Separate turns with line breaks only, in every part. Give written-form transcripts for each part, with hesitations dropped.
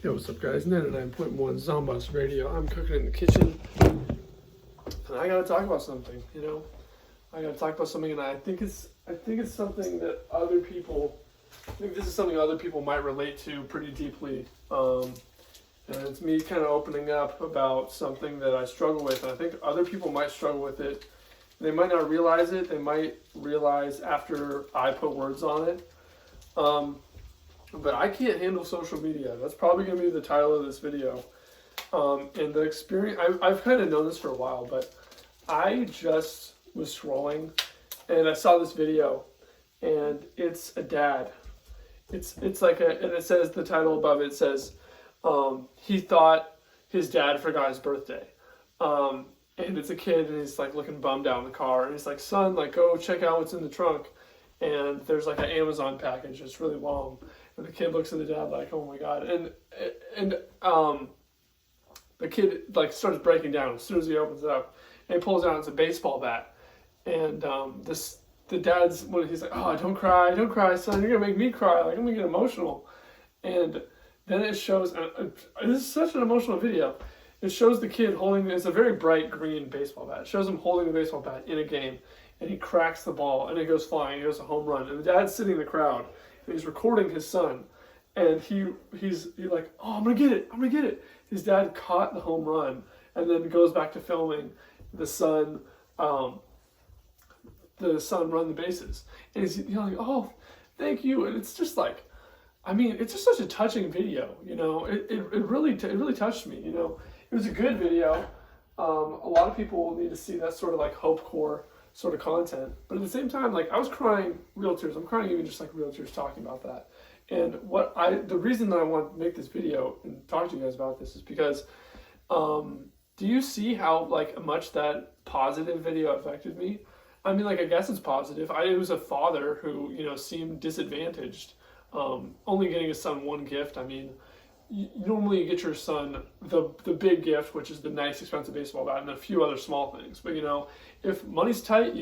Yo, what's up, guys? 99.1 Zombus Radio. I'm cooking in the kitchen, and I gotta talk about something. I gotta talk about something, and I think it's something that other people. I think this is something other people might relate to pretty deeply. And it's me kind of opening up about something that I struggle with, and I think other people might struggle with it. They might not realize it. They might realize after I put words on it. But I can't handle social media. That's probably going to be the title of this video. And the experience, I've kind of known this for a while, but I just was scrolling and I saw this video, and it's a dad. It's like and it says, the title above it says, he thought his dad forgot his birthday. And it's a kid, and he's like looking bummed out in the car, and he's like, son, like, go check out what's in the trunk. And there's like an Amazon package. It's really long. And the kid looks at the dad like, oh my God. And the kid like starts breaking down as soon as he opens it up. And he pulls out, it's a baseball bat. And the dad's, he's like, oh, don't cry, son. You're going to make me cry. Like, I'm going to get emotional. And then it shows, this is such an emotional video. It shows the kid holding, it's a very bright green baseball bat. It shows him holding the baseball bat in a game. And he cracks the ball, and it goes flying. It goes a home run. And the dad's sitting in the crowd, and he's recording his son. And he's like, oh, I'm gonna get it. His dad caught the home run, and then goes back to filming the son run the bases. And he's yelling, oh, thank you. And it's just like, I mean, it's just such a touching video. It really touched me. It was a good video. A lot of people need to see that sort of like hope core sort of content, but at the same time, like, I was crying real tears. I'm crying even just like real tears talking about that. And the reason that I want to make this video and talk to you guys about this is because, do you see how like much that positive video affected me? I mean, like, I guess it's positive. It was a father who, seemed disadvantaged, only getting his son one gift. I mean, normally you get your son the big gift, which is the nice expensive baseball bat, and a few other small things. But if money's tight,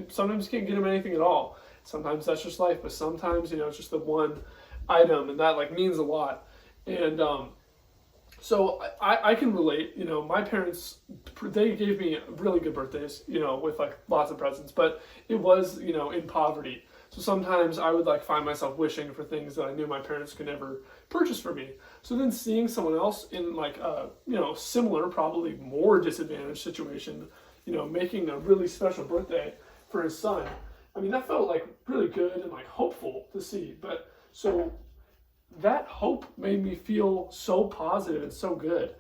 sometimes you can't get him anything at all. Sometimes that's just life, but sometimes it's just the one item, and that like means a lot. And so I can relate. My parents, they gave me really good birthdays, with like lots of presents, but it was in poverty. So sometimes I would like find myself wishing for things that I knew my parents could never purchase for me. So then seeing someone else in like a, similar, probably more disadvantaged situation, making a really special birthday for his son. I mean, that felt like really good and like hopeful to see. But so that hope made me feel so positive and so good.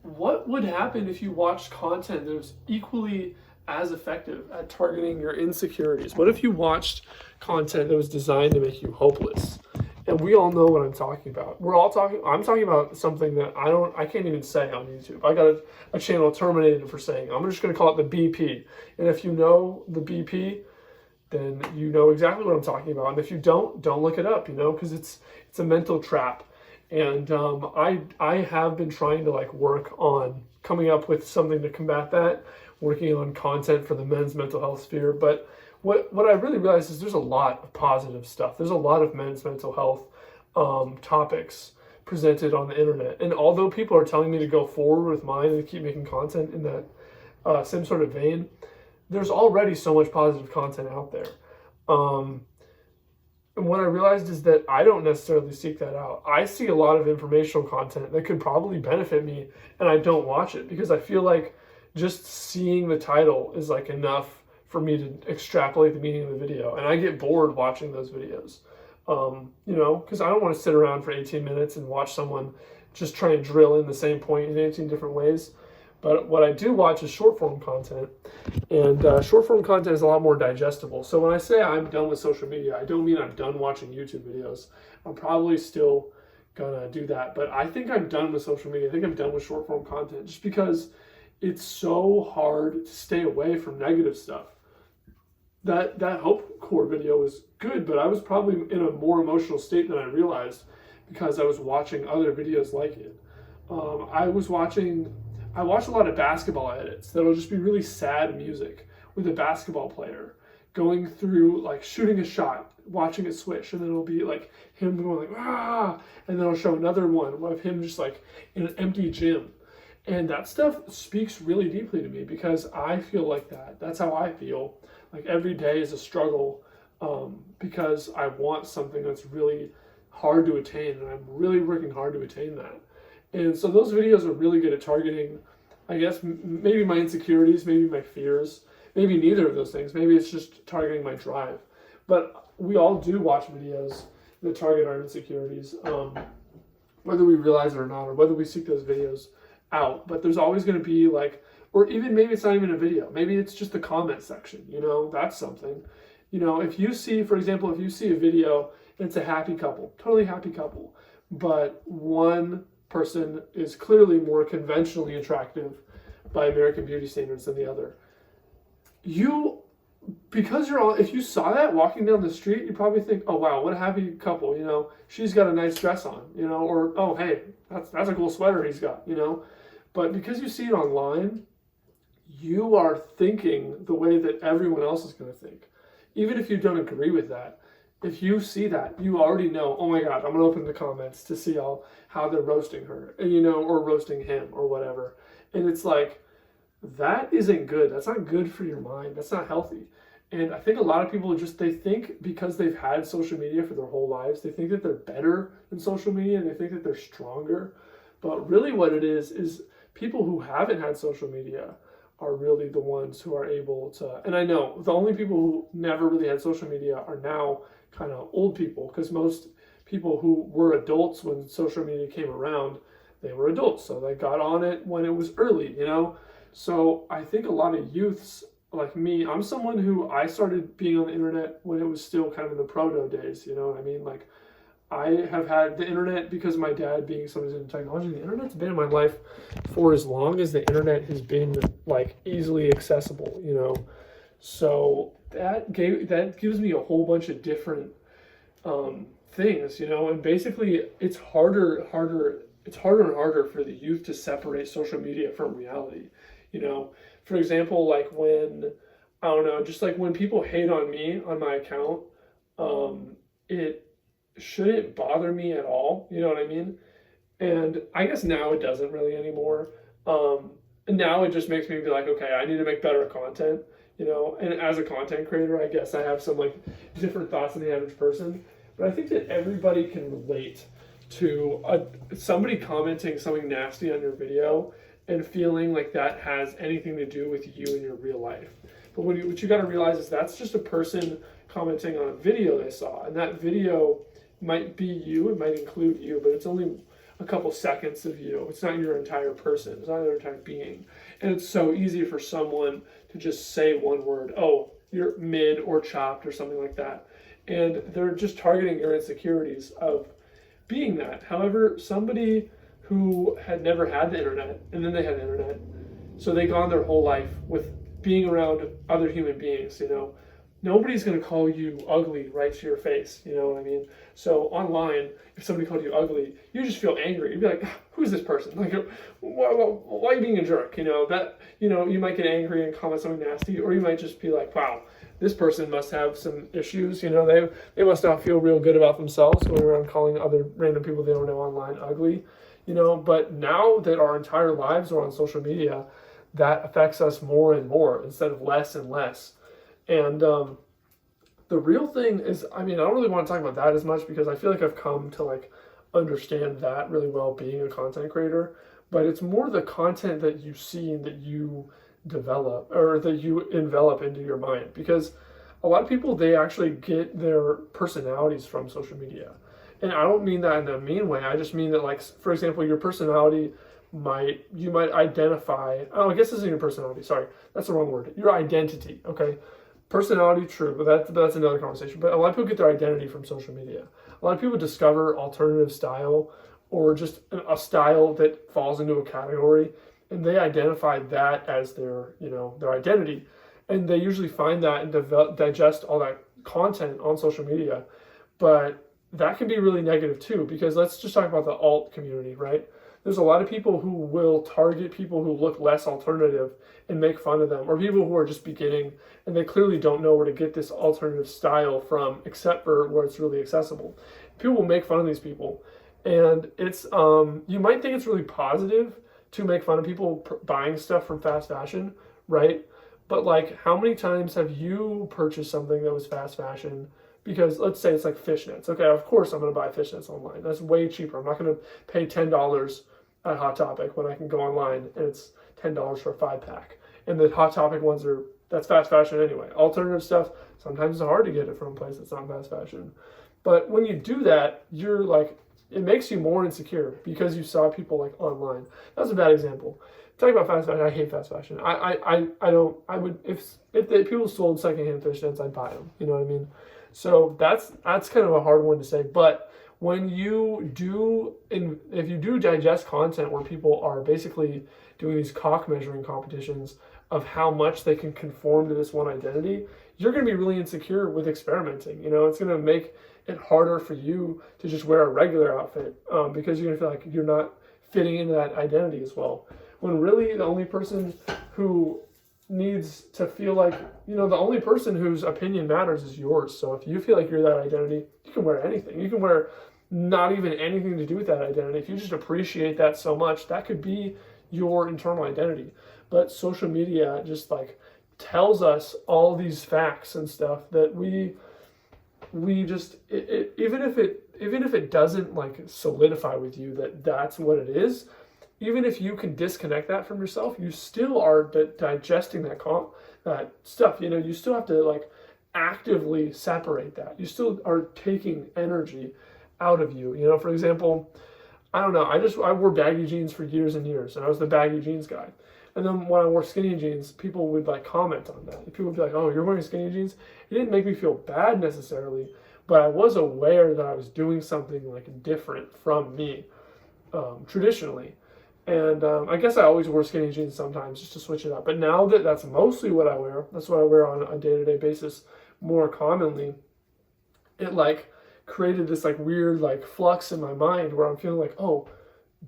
What would happen if you watched content that was equally as effective at targeting your insecurities? What if you watched content that was designed to make you hopeless? And we all know what I'm talking about. I'm talking about something that I can't even say on YouTube. I got a channel terminated for saying. I'm just going to call it the BP. And if you know the BP, then you know exactly what I'm talking about. And if you don't look it up, because it's a mental trap. And I have been trying to like work on coming up with something to combat that, working on content for the men's mental health sphere. But what I really realized is there's a lot of positive stuff. There's a lot of men's mental health topics presented on the internet. And although people are telling me to go forward with mine and keep making content in that same sort of vein, there's already so much positive content out there. And what I realized is that I don't necessarily seek that out. I see a lot of informational content that could probably benefit me, and I don't watch it because I feel like just seeing the title is like enough for me to extrapolate the meaning of the video. And I get bored watching those videos, because I don't want to sit around for 18 minutes and watch someone just try and drill in the same point in 18 different ways. But what I do watch is short form content, and short form content is a lot more digestible. So when I say I'm done with social media, I don't mean I'm done watching YouTube videos. I'm probably still gonna do that, but I think I'm done with social media. I think I'm done with short form content just because it's so hard to stay away from negative stuff. That Hope Core video was good, but I was probably in a more emotional state than I realized because I was watching other videos like it. I watch a lot of basketball edits that'll just be really sad music with a basketball player going through, like shooting a shot, watching it swish, and then it'll be like him going like, ah, and then I'll show another one of him just like in an empty gym. And that stuff speaks really deeply to me because I feel like that. That's how I feel. Like every day is a struggle because I want something that's really hard to attain, and I'm really working hard to attain that. And so those videos are really good at targeting, I guess, maybe my insecurities, maybe my fears, maybe neither of those things. Maybe it's just targeting my drive. But we all do watch videos that target our insecurities, whether we realize it or not, or whether we seek those videos out. But there's always going to be like, or even maybe it's not even a video. Maybe it's just the comment section, that's something. If you see, for example, if you see a video, it's a happy couple, totally happy couple, but one person is clearly more conventionally attractive by American beauty standards than the other. If you saw that walking down the street, you probably think, oh wow, what a happy couple, she's got a nice dress on, or oh hey, that's a cool sweater he's got, But because you see it online, you are thinking the way that everyone else is going to think. Even if you don't agree with that, if you see that, you already know, oh my God, I'm going to open the comments to see how they're roasting her, or roasting him or whatever. And it's like, that isn't good. That's not good for your mind. That's not healthy. And I think a lot of people they think because they've had social media for their whole lives, they think that they're better than social media and they think that they're stronger. But really what it is people who haven't had social media are really the ones who are able to, and I know the only people who never really had social media are now kind of old people, because most people who were adults when social media came around, they were adults, so they got on it when it was early, So I think a lot of youths like me, I'm someone who I started being on the internet when it was still kind of in the proto days, you know what I mean? Like I have had the internet because my dad being someone who's into technology, the internet's been in my life for as long as the internet has been like easily accessible, So that gives me a whole bunch of different things, and basically it's harder and harder for the youth to separate social media from reality. For example, like when, I don't know, just like when people hate on me on my account, it shouldn't bother me at all, you know what I mean? And I guess now it doesn't really anymore. And now it just makes me be like, okay, I need to make better content, and as a content creator, I guess I have some like different thoughts than the average person, but I think that everybody can relate to somebody commenting something nasty on your video and feeling like that has anything to do with you in your real life. But what you got to realize is that's just a person commenting on a video they saw, and that video might be you, it might include you, but it's only a couple seconds of you. It's not your entire person, it's not your entire being. And it's so easy for someone to just say one word, oh, you're mid or chopped or something like that. And they're just targeting your insecurities of being that. However, somebody who had never had the internet, and then they had the internet, so they gone their whole life with being around other human beings, Nobody's going to call you ugly right to your face, you know what I mean? So online, if somebody called you ugly, you just feel angry. You'd be like, who's this person? Like, why are you being a jerk? You might get angry and comment something nasty, or you might just be like, wow, this person must have some issues. They must not feel real good about themselves going around calling other random people they don't know online ugly, But now that our entire lives are on social media, that affects us more and more instead of less and less. And the real thing is, I don't really want to talk about that as much because I feel like I've come to like understand that really well being a content creator, but it's more the content that you see and that you develop or that you envelop into your mind, because a lot of people, they actually get their personalities from social media. And I don't mean that in a mean way. I just mean that, like, for example, your personality you might identify, I guess this isn't your personality, sorry, that's the wrong word, your identity, okay? Personality, true, but that's another conversation. But a lot of people get their identity from social media. A lot of people discover alternative style or just a style that falls into a category, and they identify that as their identity. And they usually find that and digest all that content on social media. But that can be really negative too, because let's just talk about the alt community, right? There's a lot of people who will target people who look less alternative and make fun of them, or people who are just beginning and they clearly don't know where to get this alternative style from, except for where it's really accessible. People will make fun of these people, and it's you might think it's really positive to make fun of people buying stuff from fast fashion, right? But like, how many times have you purchased something that was fast fashion? Because let's say it's like fishnets. Okay, of course I'm going to buy fishnets online. That's way cheaper. I'm not going to pay $10 at Hot Topic when I can go online and it's $10 for a 5-pack. And the Hot Topic ones that's fast fashion anyway. Alternative stuff, sometimes it's hard to get it from a place that's not fast fashion. But when you do that, you're like, it makes you more insecure because you saw people like online. That's a bad example. Talking about fast fashion, I hate fast fashion. I would, if the people sold secondhand fishnets, I'd buy them. You know what I mean? So that's kind of a hard one to say. But when you do, if you do digest content where people are basically doing these cock measuring competitions of how much they can conform to this one identity, you're going to be really insecure with experimenting. You know, it's going to make it harder for you to just wear a regular outfit because you're going to feel like you're not fitting into that identity as well. When really the only person who needs to feel like, you know, the only person whose opinion matters is yours. So if you feel like you're that identity, you can wear anything. You can wear not even anything to do with that identity. If you just appreciate that so much, that could be your internal identity. But social media just like tells us all these facts and stuff that we just, even if it doesn't like solidify with you that that's what it is, even if you can disconnect that from yourself, you still are digesting that stuff. You know, you still have to like actively separate that. You still are taking energy out of you. You know, for example, I don't know, I wore baggy jeans for years and years, and I was the baggy jeans guy. And then when I wore skinny jeans, people would like comment on that. People would be like, "Oh, you're wearing skinny jeans?" It didn't make me feel bad necessarily, but I was aware that I was doing something like different from me traditionally. And I guess I always wore skinny jeans sometimes just to switch it up. But now that that's mostly what I wear, that's what I wear on a day-to-day basis more commonly, it like created this like weird like flux in my mind where I'm feeling like, oh,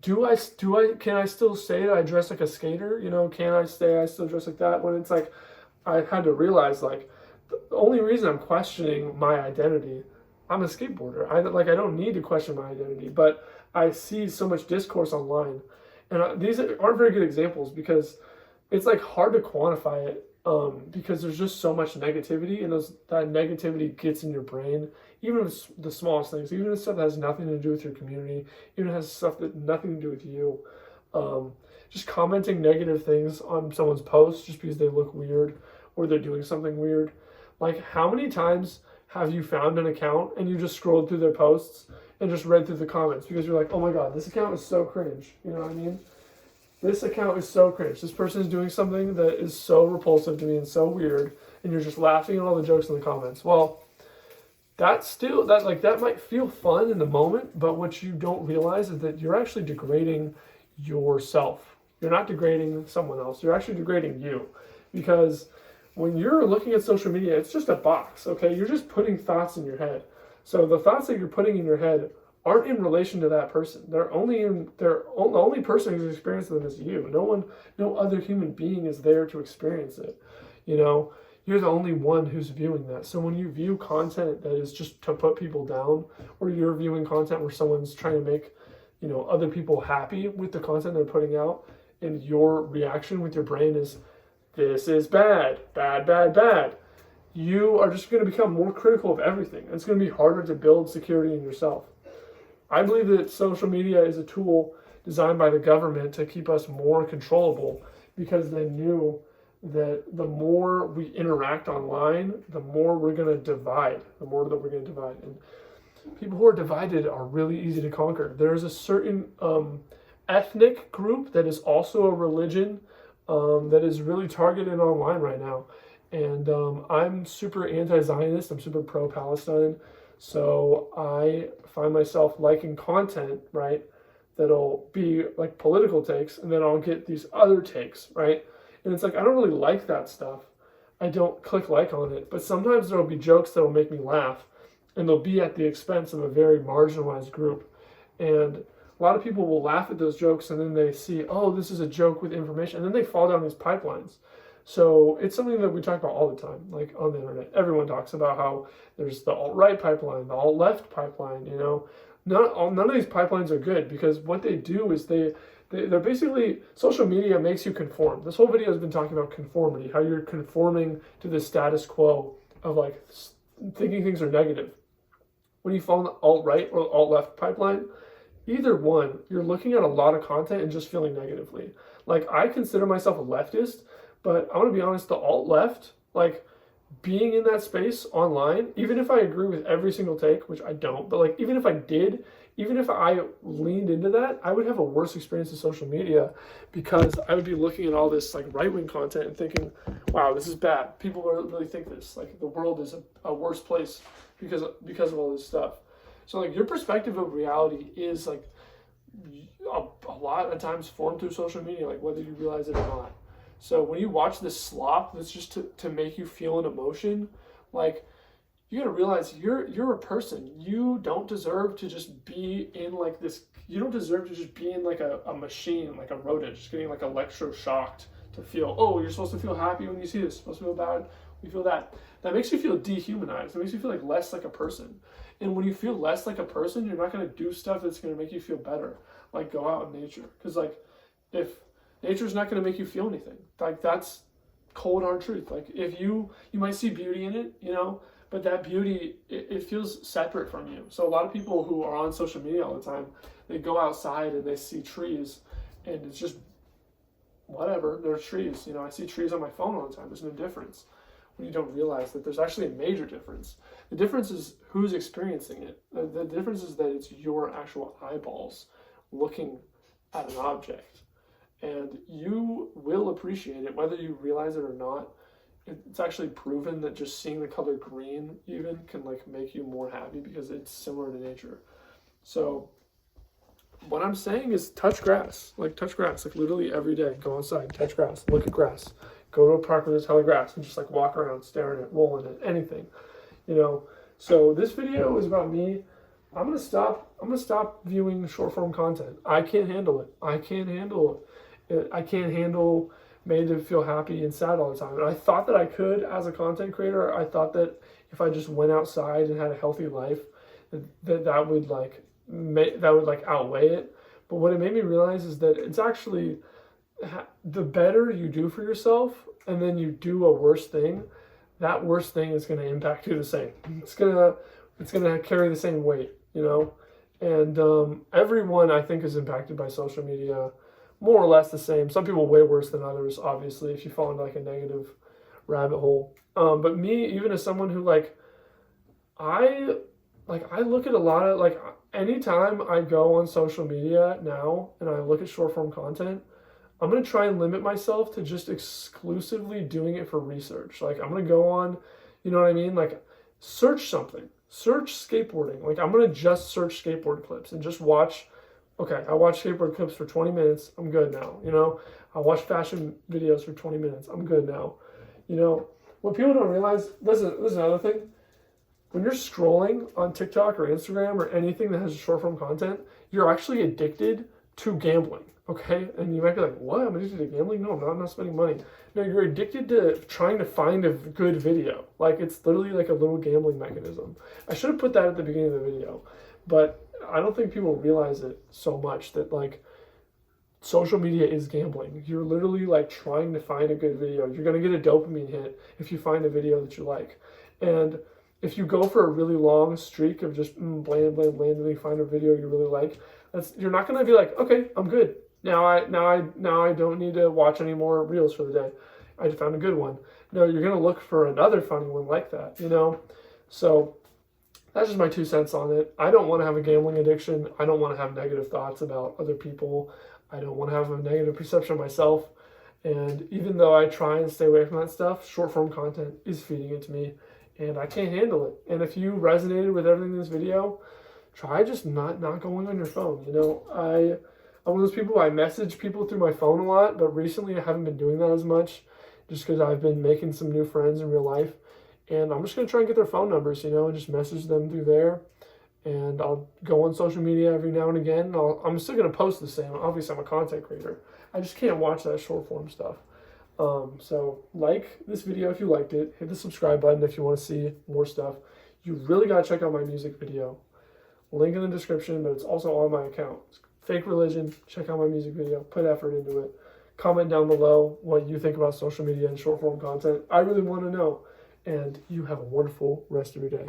can I still say that I dress like a skater? You know, can I say I still dress like that? When it's like, I had to realize like, the only reason I'm questioning my identity, I'm a skateboarder. I don't need to question my identity, but I see so much discourse online. And these aren't very good examples because it's like hard to quantify it because there's just so much negativity, and that negativity gets in your brain, even with the smallest things, even the stuff that has nothing to do with your community, even has stuff that nothing to do with you. Just commenting negative things on someone's post just because they look weird or they're doing something weird. Like, how many times have you found an account and you just scrolled through their posts and just read through the comments because you're like, oh my God, this account is so cringe. You know what I mean? This account is so cringe. This person is doing something that is so repulsive to me and so weird, and you're just laughing at all the jokes in the comments. Well, that might feel fun in the moment, but what you don't realize is that you're actually degrading yourself. You're not degrading someone else. You're actually degrading you, because when you're looking at social media, it's just a box, okay? You're just putting thoughts in your head. So the thoughts that you're putting in your head aren't in relation to that person. The only person who's experienced them is you. No other human being is there to experience it. You know, you're the only one who's viewing that. So when you view content that is just to put people down, or you're viewing content where someone's trying to make, you know, other people happy with the content they're putting out, and your reaction with your brain is, this is bad, bad, bad, bad, you are just going to become more critical of everything. It's going to be harder to build security in yourself. I believe that social media is a tool designed by the government to keep us more controllable, because they knew that the more we interact online, the more we're going to divide, And people who are divided are really easy to conquer. There's a certain ethnic group that is also a religion that is really targeted online right now. And I'm super anti-Zionist. I'm super pro-Palestine. So I find myself liking content, right, that'll be like political takes, and then I'll get these other takes, right? And it's like, I don't really like that stuff. I don't click like on it, but sometimes there'll be jokes that'll make me laugh. and they'll be at the expense of a very marginalized group. And a lot of people will laugh at those jokes, and then they see, oh, this is a joke with information, and then they fall down these pipelines. So it's something that we talk about all the time, like on the internet. Everyone talks about how there's the alt-right pipeline, the alt-left pipeline, you know. None of these pipelines are good, because what they do is they're basically, social media makes you conform. This whole video has been talking about conformity, how you're conforming to the status quo of like thinking things are negative. When you fall in the alt-right or alt-left pipeline, either one, you're looking at a lot of content and just feeling negatively. Like, I consider myself a leftist, but I want to be honest, the alt-left, like, being in that space online, even if I agree with every single take, which I don't, but like, even if I did, even if I leaned into that, I would have a worse experience with social media, because I would be looking at all this like right-wing content and thinking, wow, this is bad. People really think this. Like, the world is a worse place because of all this stuff. So like, your perspective of reality is like a lot of times formed through social media, like whether you realize it or not. So when you watch this slop that's just to make you feel an emotion, like, you gotta realize you're a person. You don't deserve to just be in like this. You don't deserve to just be in like a machine, like a rodent, just getting like electroshocked to feel, oh, you're supposed to feel happy when you see this, you're supposed to feel bad when you feel that. That makes you feel dehumanized. It makes you feel like less like a person. And when you feel less like a person, you're not gonna do stuff that's gonna make you feel better. Like, go out in nature. Because like, if nature's not going to make you feel anything. Like, that's cold hard truth. Like, if you might see beauty in it, you know, but that beauty, it feels separate from you. So a lot of people who are on social media all the time, they go outside and they see trees, and it's just whatever, they're trees. You know, I see trees on my phone all the time. There's no difference when you don't realize that there's actually a major difference. The difference is who's experiencing it. The difference is that it's your actual eyeballs looking at an object. And you will appreciate it, whether you realize it or not. It's actually proven that just seeing the color green even can like make you more happy, because it's similar to nature. So what I'm saying is touch grass, like literally every day. Go outside, touch grass, look at grass. Go to a park where there's hella grass and just like walk around, staring at, rolling at anything, you know. So this video is about me. I'm gonna stop viewing short form content. I can't handle it. I can't handle made to feel happy and sad all the time. And I thought that I could as a content creator. I thought that if I just went outside and had a healthy life, that would outweigh it. But what it made me realize is that it's actually, the better you do for yourself and then you do a worse thing, that worse thing is going to impact you the same. It's gonna carry the same weight, you know. And everyone, I think, is impacted by social media, more or less the same. Some people way worse than others, obviously, if you fall into like a negative rabbit hole. But me, even as someone who I look at a lot of, like, anytime I go on social media now and I look at short form content, I'm going to try and limit myself to just exclusively doing it for research. Like, I'm going to go on, you know what I mean? Like, search something. Search skateboarding. Like, I'm going to just search skateboard clips and just watch. Okay, I watch skateboard clips for 20 minutes. I'm good now. You know, I watch fashion videos for 20 minutes. I'm good now. You know, what people don't realize, listen, another thing. When you're scrolling on TikTok or Instagram or anything that has short form content, you're actually addicted to gambling. Okay, and you might be like, what? I'm addicted to gambling? No, I'm not spending money. No, you're addicted to trying to find a good video. Like, it's literally like a little gambling mechanism. I should have put that at the beginning of the video, but I don't think people realize it so much that, like, social media is gambling. You're literally like trying to find a good video. You're going to get a dopamine hit if you find a video that you like. And if you go for a really long streak of just bland, and you find a video you really like, you're not going to be like, okay, I'm good. Now I don't need to watch any more reels for the day. I found a good one. No, you're going to look for another funny one like that, you know? So that's just my 2 cents on it. I don't want to have a gambling addiction. I don't want to have negative thoughts about other people. I don't want to have a negative perception of myself. And even though I try and stay away from that stuff, short form content is feeding it to me, and I can't handle it. And if you resonated with everything in this video, try just not going on your phone. You know, I'm one of those people, I message people through my phone a lot, but recently I haven't been doing that as much just because I've been making some new friends in real life. And I'm just going to try and get their phone numbers, and just message them through there. And I'll go on social media every now and again. I'm still going to post the same. Obviously, I'm a content creator. I just can't watch that short form stuff. So like this video if you liked it. Hit the subscribe button if you want to see more stuff. You really got to check out my music video. Link in the description, but it's also on my account. Fake Religion. Check out my music video. Put effort into it. Comment down below what you think about social media and short form content. I really want to know. And you have a wonderful rest of your day.